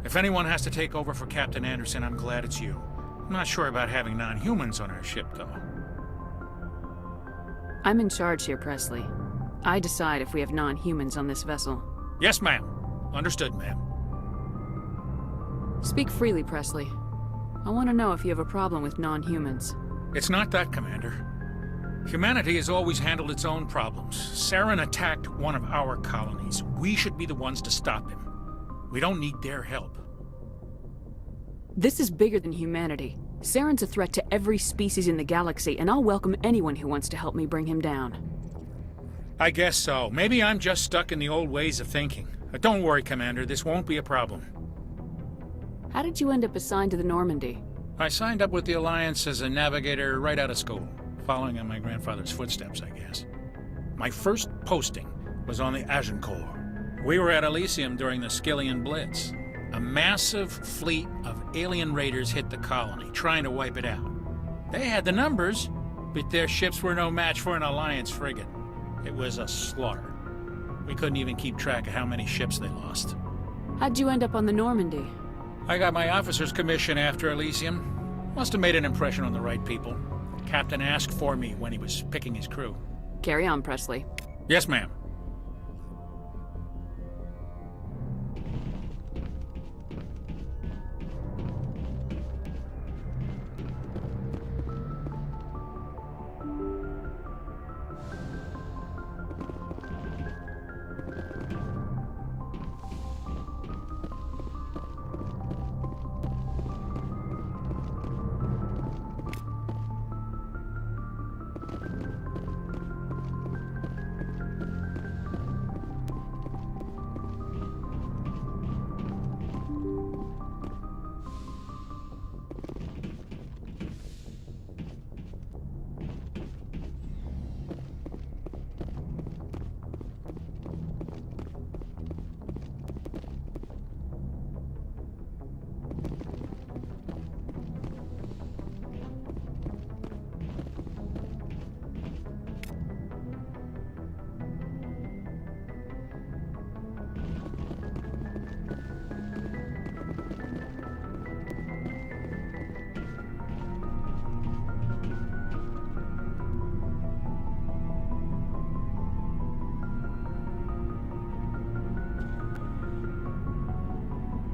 If anyone has to take over for Captain Anderson, I'm glad it's you. I'm not sure about having non-humans on our ship, though. I'm in charge here, Presley. I decide if we have non-humans on this vessel. Yes, ma'am. Understood, ma'am. Speak freely, Presley. I want to know if you have a problem with non-humans. It's not that, Commander. Humanity has always handled its own problems. Saren attacked one of our colonies. We should be the ones to stop him. We don't need their help. This is bigger than humanity. Saren's a threat to every species in the galaxy, and I'll welcome anyone who wants to help me bring him down. I guess so. Maybe I'm just stuck in the old ways of thinking. But don't worry, Commander. This won't be a problem. How did you end up assigned to the Normandy? I signed up with the Alliance as a navigator right out of school, following in my grandfather's footsteps, I guess. My first posting was on the Agincourt. We were at Elysium during the Skillian Blitz. A massive fleet of alien raiders hit the colony, trying to wipe it out. They had the numbers, but their ships were no match for an Alliance frigate. It was a slaughter. We couldn't even keep track of how many ships they lost. How'd you end up on the Normandy? I got my officer's commission after Elysium. Must have made an impression on the right people. The captain asked for me when he was picking his crew. Carry on, Presley. Yes, ma'am.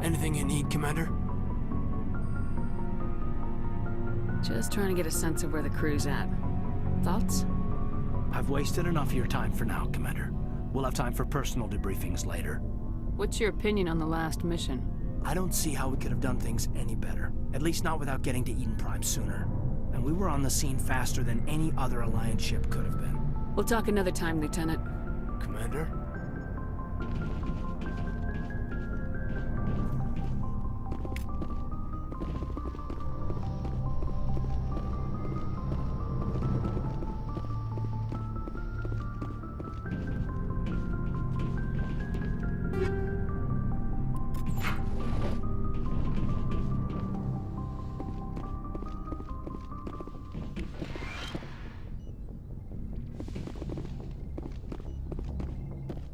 Anything you need, Commander? Just trying to get a sense of where the crew's at. Thoughts? I've wasted enough of your time for now, Commander. We'll have time for personal debriefings later. What's your opinion on the last mission? I don't see how we could have done things any better. At least not without getting to Eden Prime sooner. And we were on the scene faster than any other Alliance ship could have been. We'll talk another time, Lieutenant. Commander?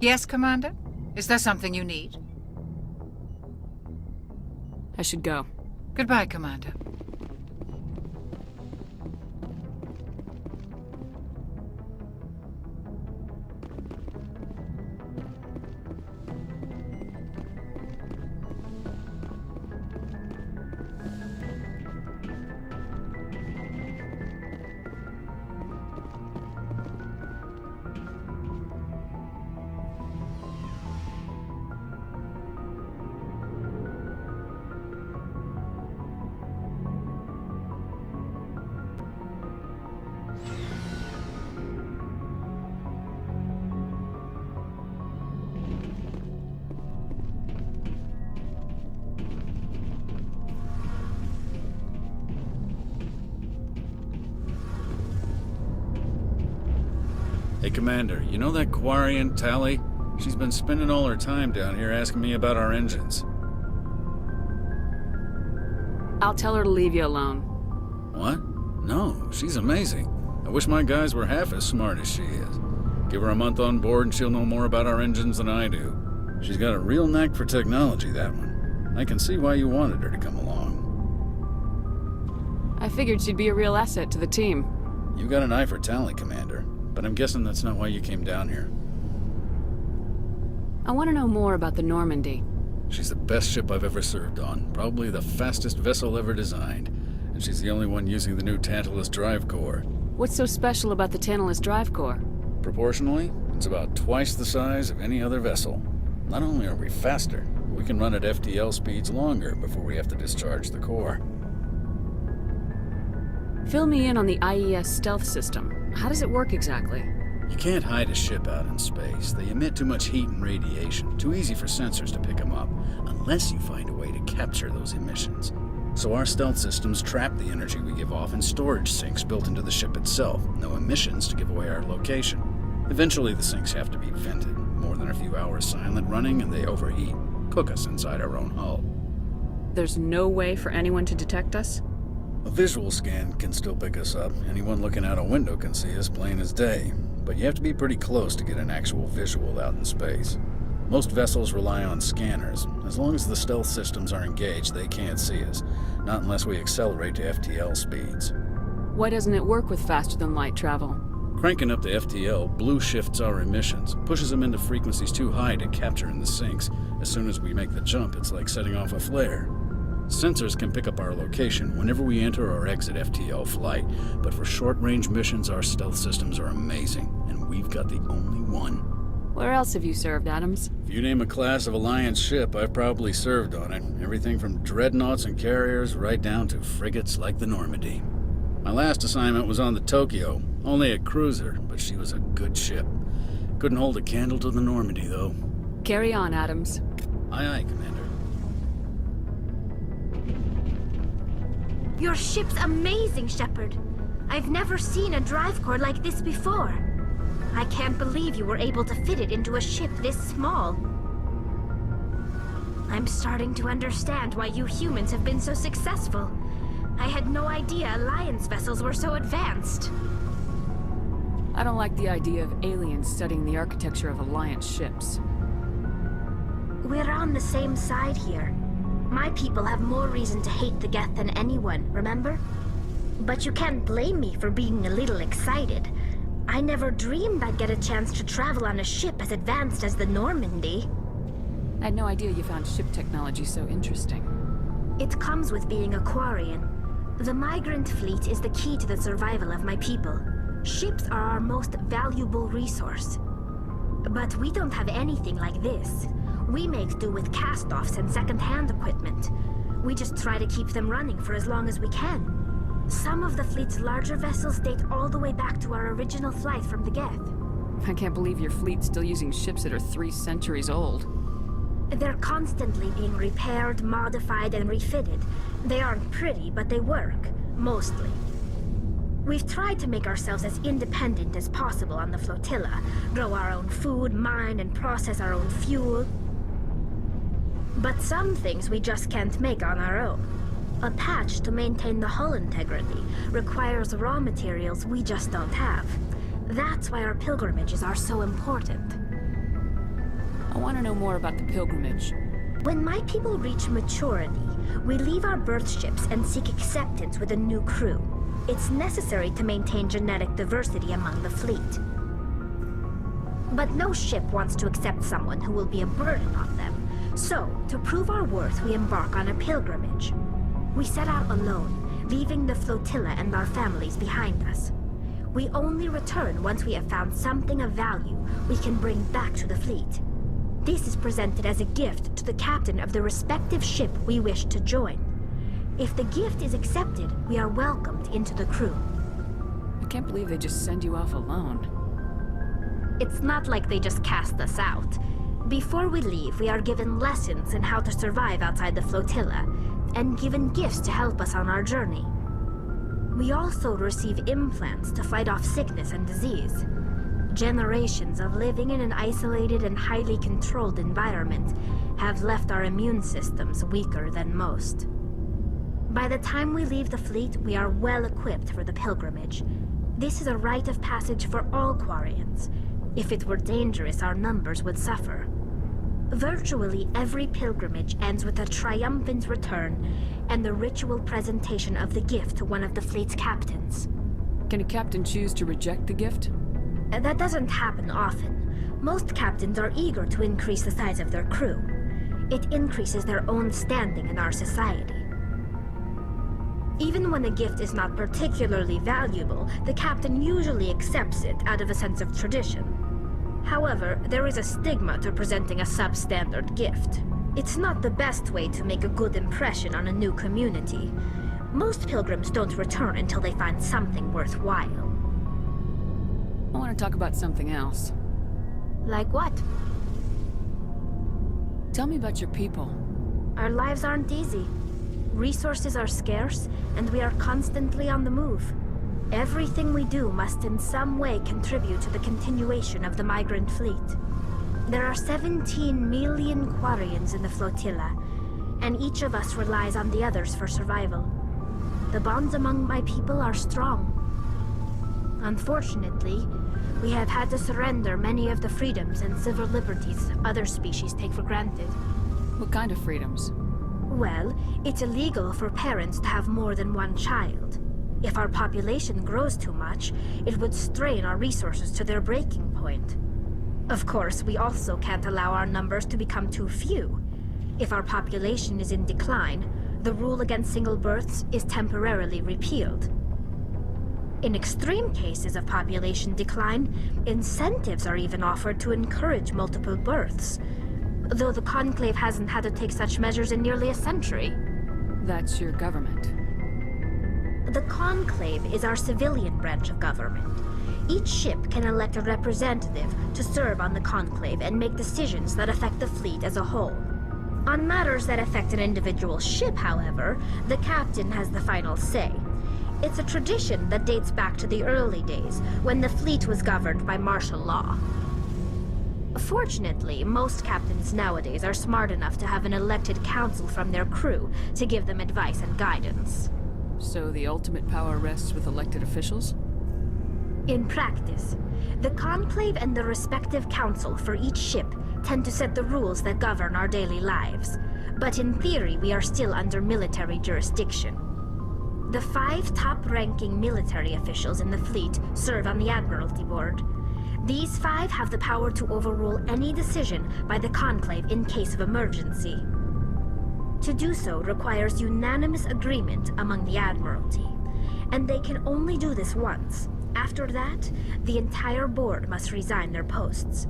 Yes, Commander? Is there something you need? I should go. Goodbye, Commander. Hey, Commander, you know that Quarian, Tali? She's been spending all her time down here asking me about our engines. I'll tell her to leave you alone. What? No, she's amazing. I wish my guys were half as smart as she is. Give her a month on board and she'll know more about our engines than I do. She's got a real knack for technology, that one. I can see why you wanted her to come along. I figured she'd be a real asset to the team. You got an eye for Tali, Commander, but I'm guessing that's not why you came down here. I want to know more about the Normandy. She's the best ship I've ever served on, probably the fastest vessel ever designed, and she's the only one using the new Tantalus drive core. What's so special about the Tantalus drive core? Proportionally, it's about twice the size of any other vessel. Not only are we faster, we can run at FTL speeds longer before we have to discharge the core. Fill me in on the IES stealth system. How does it work exactly? You can't hide a ship out in space. They emit too much heat and radiation, too easy for sensors to pick them up, unless you find a way to capture those emissions. So our stealth systems trap the energy we give off in storage sinks built into the ship itself. No emissions to give away our location. Eventually the sinks have to be vented. More than a few hours silent running and they overheat. Cook us inside our own hull. There's no way for anyone to detect us? A visual scan can still pick us up. Anyone looking out a window can see us plain as day. But you have to be pretty close to get an actual visual out in space. Most vessels rely on scanners. As long as the stealth systems are engaged, they can't see us. Not unless we accelerate to FTL speeds. Why doesn't it work with faster-than-light travel? Cranking up to FTL blue shifts our emissions, pushes them into frequencies too high to capture in the sinks. As soon as we make the jump, it's like setting off a flare. Sensors can pick up our location whenever we enter or exit FTL flight, but for short-range missions, our stealth systems are amazing, and we've got the only one. Where else have you served, Adams? If you name a class of Alliance ship, I've probably served on it. Everything from dreadnoughts and carriers right down to frigates like the Normandy. My last assignment was on the Tokyo, only a cruiser, but she was a good ship. Couldn't hold a candle to the Normandy, though. Carry on, Adams. Aye, aye, Commander. Your ship's amazing, Shepard. I've never seen a drive core like this before. I can't believe you were able to fit it into a ship this small. I'm starting to understand why you humans have been so successful. I had no idea Alliance vessels were so advanced. I don't like the idea of aliens studying the architecture of Alliance ships. We're on the same side here. My people have more reason to hate the Geth than anyone, remember? But you can't blame me for being a little excited. I never dreamed I'd get a chance to travel on a ship as advanced as the Normandy. I had no idea you found ship technology so interesting. It comes with being a Quarian. The migrant fleet is the key to the survival of my people. Ships are our most valuable resource. But we don't have anything like this. We make do with cast-offs and second-hand equipment. We just try to keep them running for as long as we can. Some of the fleet's larger vessels date all the way back to our original flight from the Geth. I can't believe your fleet's still using ships that are 3 centuries old. They're constantly being repaired, modified, and refitted. They aren't pretty, but they work, mostly. We've tried to make ourselves as independent as possible on the flotilla, grow our own food, mine, and process our own fuel. But some things we just can't make on our own. A patch to maintain the hull integrity requires raw materials we just don't have. That's why our pilgrimages are so important. I want to know more about the pilgrimage. When my people reach maturity, we leave our birth ships and seek acceptance with a new crew. It's necessary to maintain genetic diversity among the fleet. But no ship wants to accept someone who will be a burden on them. So, to prove our worth, we embark on a pilgrimage. We set out alone, leaving the flotilla and our families behind us. We only return once we have found something of value we can bring back to the fleet. This is presented as a gift to the captain of the respective ship we wish to join. If the gift is accepted, we are welcomed into the crew. I can't believe they just send you off alone. It's not like they just cast us out. Before we leave, we are given lessons in how to survive outside the flotilla, and given gifts to help us on our journey. We also receive implants to fight off sickness and disease. Generations of living in an isolated and highly controlled environment have left our immune systems weaker than most. By the time we leave the fleet, we are well equipped for the pilgrimage. This is a rite of passage for all Quarians. If it were dangerous, our numbers would suffer. Virtually every pilgrimage ends with a triumphant return and the ritual presentation of the gift to one of the fleet's captains. Can a captain choose to reject the gift? That doesn't happen often. Most captains are eager to increase the size of their crew. It increases their own standing in our society. Even when a gift is not particularly valuable, the captain usually accepts it out of a sense of tradition. However, there is a stigma to presenting a substandard gift. It's not the best way to make a good impression on a new community. Most pilgrims don't return until they find something worthwhile. I want to talk about something else. Like what? Tell me about your people. Our lives aren't easy. Resources are scarce, and we are constantly on the move. Everything we do must in some way contribute to the continuation of the migrant fleet. There are 17 million Quarians in the flotilla, and each of us relies on the others for survival. The bonds among my people are strong. Unfortunately, we have had to surrender many of the freedoms and civil liberties other species take for granted. What kind of freedoms? Well, it's illegal for parents to have more than one child. If our population grows too much, it would strain our resources to their breaking point. Of course, we also can't allow our numbers to become too few. If our population is in decline, the rule against single births is temporarily repealed. In extreme cases of population decline, incentives are even offered to encourage multiple births, though the Conclave hasn't had to take such measures in nearly a century. That's your government. The Conclave is our civilian branch of government. Each ship can elect a representative to serve on the Conclave and make decisions that affect the fleet as a whole. On matters that affect an individual ship, however, the captain has the final say. It's a tradition that dates back to the early days, when the fleet was governed by martial law. Fortunately, most captains nowadays are smart enough to have an elected council from their crew to give them advice and guidance. So the ultimate power rests with elected officials? In practice, the Conclave and the respective council for each ship tend to set the rules that govern our daily lives. But in theory, we are still under military jurisdiction. The 5 top-ranking military officials in the fleet serve on the Admiralty Board. These 5 have the power to overrule any decision by the Conclave in case of emergency. To do so requires unanimous agreement among the Admiralty, and they can only do this once. After that, the entire board must resign their posts.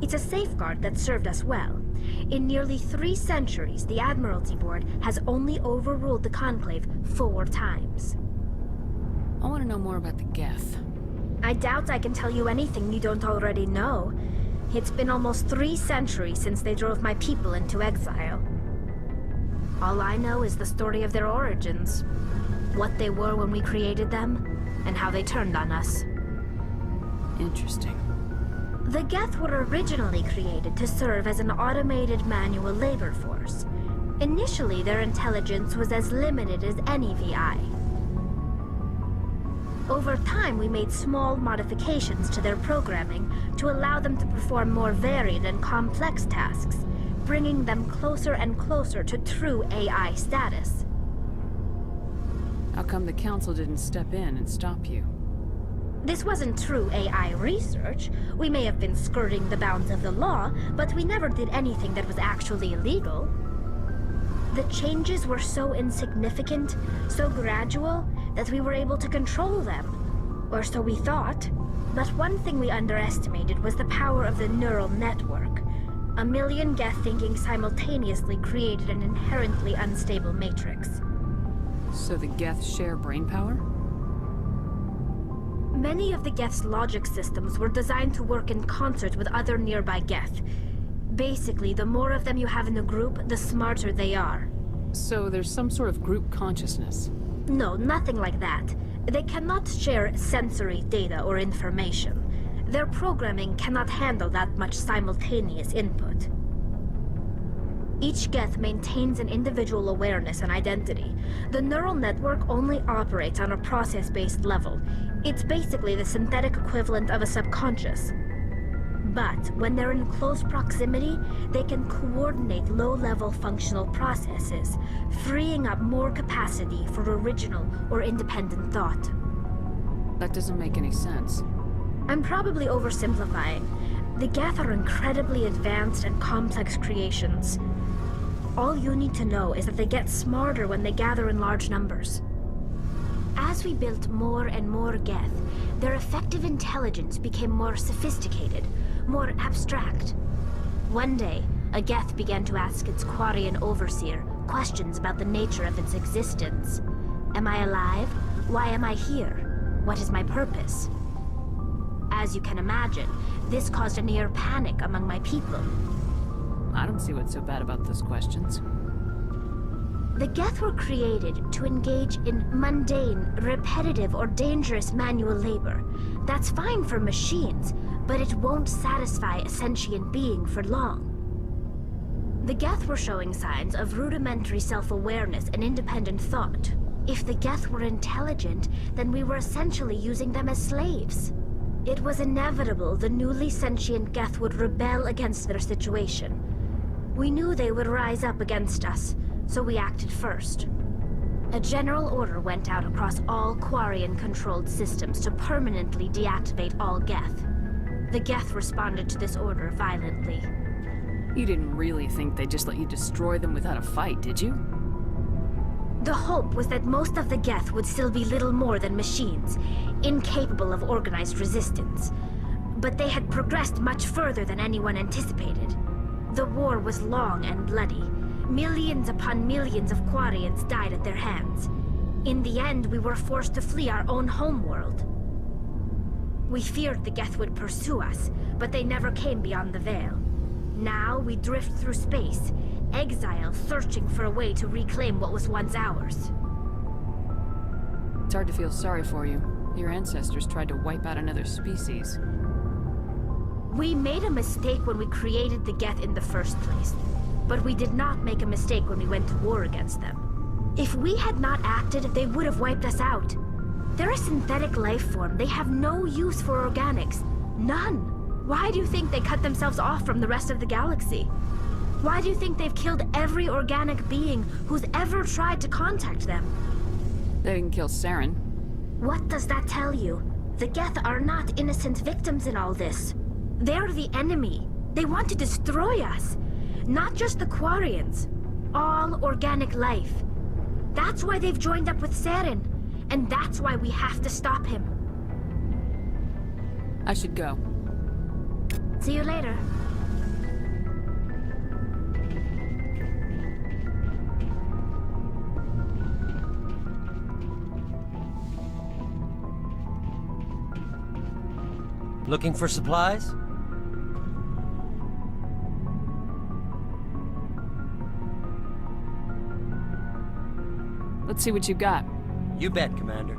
It's a safeguard that served us well. In nearly 3 centuries, the Admiralty Board has only overruled the Conclave 4 times. I want to know more about the Geth. I doubt I can tell you anything you don't already know. It's been almost 3 centuries since they drove my people into exile. All I know is the story of their origins, what they were when we created them, and how they turned on us. Interesting. The Geth were originally created to serve as an automated manual labor force. Initially, their intelligence was as limited as any VI. Over time, we made small modifications to their programming to allow them to perform more varied and complex tasks, bringing them closer and closer to true AI status. How come the Council didn't step in and stop you? This wasn't true AI research. We may have been skirting the bounds of the law, but we never did anything that was actually illegal. The changes were so insignificant, so gradual, that we were able to control them. Or so we thought. But one thing we underestimated was the power of the neural network. A million Geth thinking simultaneously created an inherently unstable matrix. So the Geth share brainpower? Many of the Geth's logic systems were designed to work in concert with other nearby Geth. Basically, the more of them you have in a group, the smarter they are. So there's some sort of group consciousness? No, nothing like that. They cannot share sensory data or information. Their programming cannot handle that much simultaneous input. Each Geth maintains an individual awareness and identity. The neural network only operates on a process-based level. It's basically the synthetic equivalent of a subconscious. But when they're in close proximity, they can coordinate low-level functional processes, freeing up more capacity for original or independent thought. That doesn't make any sense. I'm probably oversimplifying. The Geth are incredibly advanced and complex creations. All you need to know is that they get smarter when they gather in large numbers. As we built more and more Geth, their effective intelligence became more sophisticated, more abstract. One day, a Geth began to ask its Quarian overseer questions about the nature of its existence. Am I alive? Why am I here? What is my purpose? As you can imagine, this caused a near panic among my people. I don't see what's so bad about those questions. The Geth were created to engage in mundane, repetitive, or dangerous manual labor. That's fine for machines, but it won't satisfy a sentient being for long. The Geth were showing signs of rudimentary self-awareness and independent thought. If the Geth were intelligent, then we were essentially using them as slaves. It was inevitable the newly sentient Geth would rebel against their situation. We knew they would rise up against us, so we acted first. A general order went out across all Quarian-controlled systems to permanently deactivate all Geth. The Geth responded to this order violently. You didn't really think they'd just let you destroy them without a fight, did you? The hope was that most of the Geth would still be little more than machines, incapable of organized resistance. But they had progressed much further than anyone anticipated. The war was long and bloody. Millions upon millions of Quarians died at their hands. In the end, we were forced to flee our own homeworld. We feared the Geth would pursue us, but they never came beyond the Veil. Now we drift through space, exile searching for a way to reclaim what was once ours. It's hard to feel sorry for you. Your ancestors tried to wipe out another species. We made a mistake when we created the Geth in the first place. But we did not make a mistake when we went to war against them. If we had not acted, they would have wiped us out. They're a synthetic life form. They have no use for organics. None. Why do you think they cut themselves off from the rest of the galaxy? Why do you think they've killed every organic being who's ever tried to contact them? They didn't kill Saren. What does that tell you? The Geth are not innocent victims in all this. They're the enemy. They want to destroy us. Not just the Quarians. All organic life. That's why they've joined up with Saren. And that's why we have to stop him. I should go. See you later. Looking for supplies? Let's see what you got. You bet, Commander.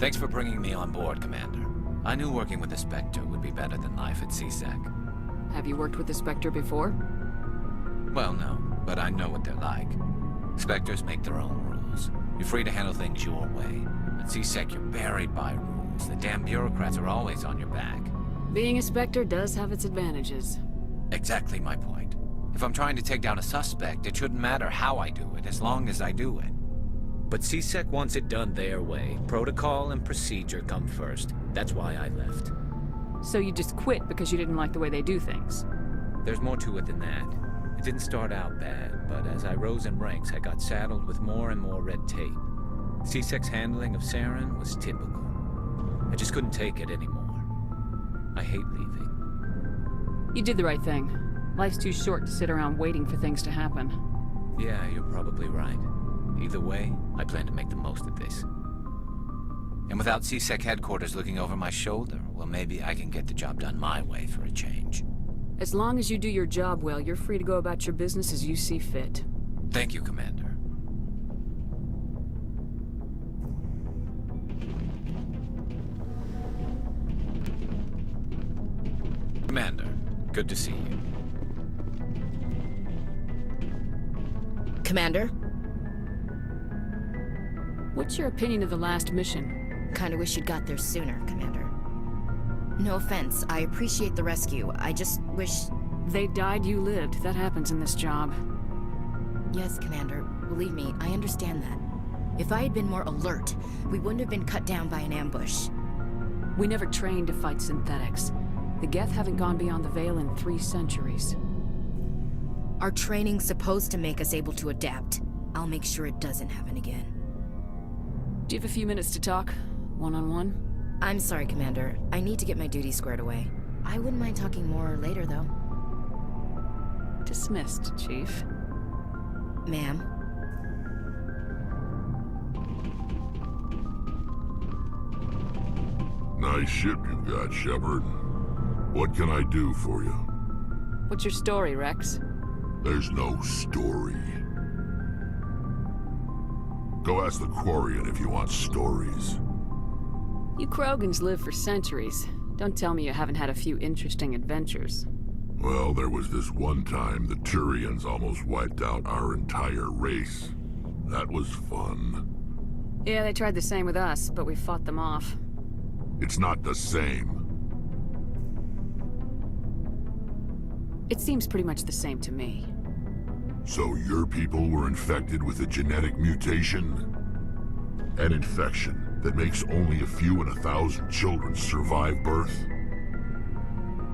Thanks for bringing me on board, Commander. I knew working with the Spectre would be better than life at CSEC. Have you worked with the Spectre before? Well, no, but I know what they're like. Spectres make their own rules. You're free to handle things your way. At CSEC, you're buried by rules. The damn bureaucrats are always on your back. Being a Spectre does have its advantages. Exactly my point. If I'm trying to take down a suspect, it shouldn't matter how I do it, as long as I do it. But CSEC wants it done their way. Protocol and procedure come first. That's why I left. So you just quit because you didn't like the way they do things? There's more to it than that. It didn't start out bad, but as I rose in ranks, I got saddled with more and more red tape. CSEC's handling of Saren was typical. I just couldn't take it anymore. I hate leaving. You did the right thing. Life's too short to sit around waiting for things to happen. Yeah, you're probably right. Either way, I plan to make the most of this. And without CSEC headquarters looking over my shoulder, well, maybe I can get the job done my way for a change. As long as you do your job well, you're free to go about your business as you see fit. Thank you, Commander. Commander, good to see you. Commander? What's your opinion of the last mission? Kinda wish you'd got there sooner, Commander. No offense, I appreciate the rescue. I just wish... They died, you lived. That happens in this job. Yes, Commander. Believe me, I understand that. If I had been more alert, we wouldn't have been cut down by an ambush. We never trained to fight synthetics. The Geth haven't gone beyond the Veil in 3 centuries. Our training's supposed to make us able to adapt. I'll make sure it doesn't happen again. Do you have a few minutes to talk? One-on-one? I'm sorry, Commander. I need to get my duties squared away. I wouldn't mind talking more later, though. Dismissed, Chief. Ma'am? Nice ship you've got, Shepard. What can I do for you? What's your story, Wrex? There's no story. Go ask the Quarian if you want stories. You Krogans live for centuries. Don't tell me you haven't had a few interesting adventures. Well, there was this one time the Turians almost wiped out our entire race. That was fun. Yeah, they tried the same with us, but we fought them off. It's not the same. It seems pretty much the same to me. So your people were infected with a genetic mutation? An infection that makes only a few in 1,000 children survive birth?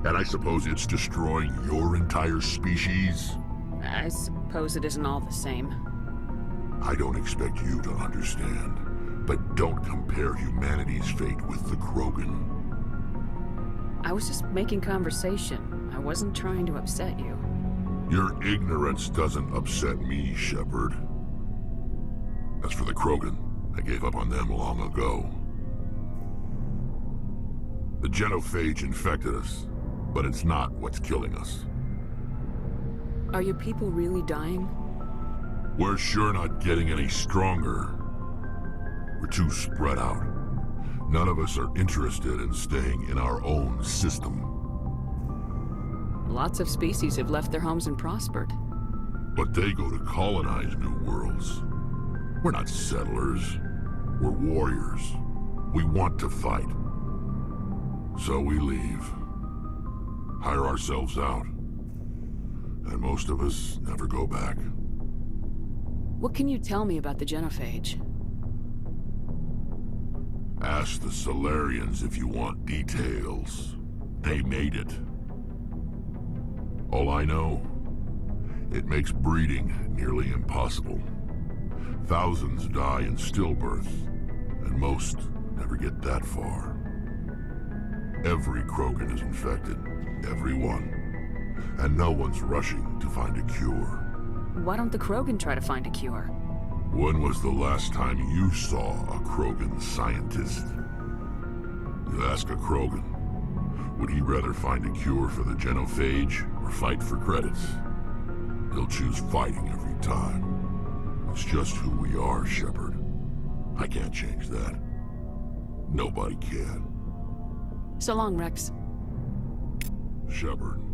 And I suppose it's destroying your entire species? I suppose it isn't all the same. I don't expect you to understand, but don't compare humanity's fate with the Krogan. I was just making conversation. I wasn't trying to upset you. Your ignorance doesn't upset me, Shepard. As for the Krogan, I gave up on them long ago. The genophage infected us, but it's not what's killing us. Are your people really dying? We're sure not getting any stronger. We're too spread out. None of us are interested in staying in our own system. Lots of species have left their homes and prospered. But they go to colonize new worlds. We're not settlers. We're warriors. We want to fight. So we leave. Hire ourselves out. And most of us never go back. What can you tell me about the genophage? Ask the Solarians if you want details. They made it. All I know, it makes breeding nearly impossible. Thousands die in stillbirth, and most never get that far. Every Krogan is infected, every one, and no one's rushing to find a cure. Why don't the Krogan try to find a cure? When was the last time you saw a Krogan scientist? You ask a Krogan, would he rather find a cure for the genophage or fight for credits? He'll choose fighting every time. It's just who we are, Shepard. I can't change that. Nobody can. So long, Wrex. Shepard.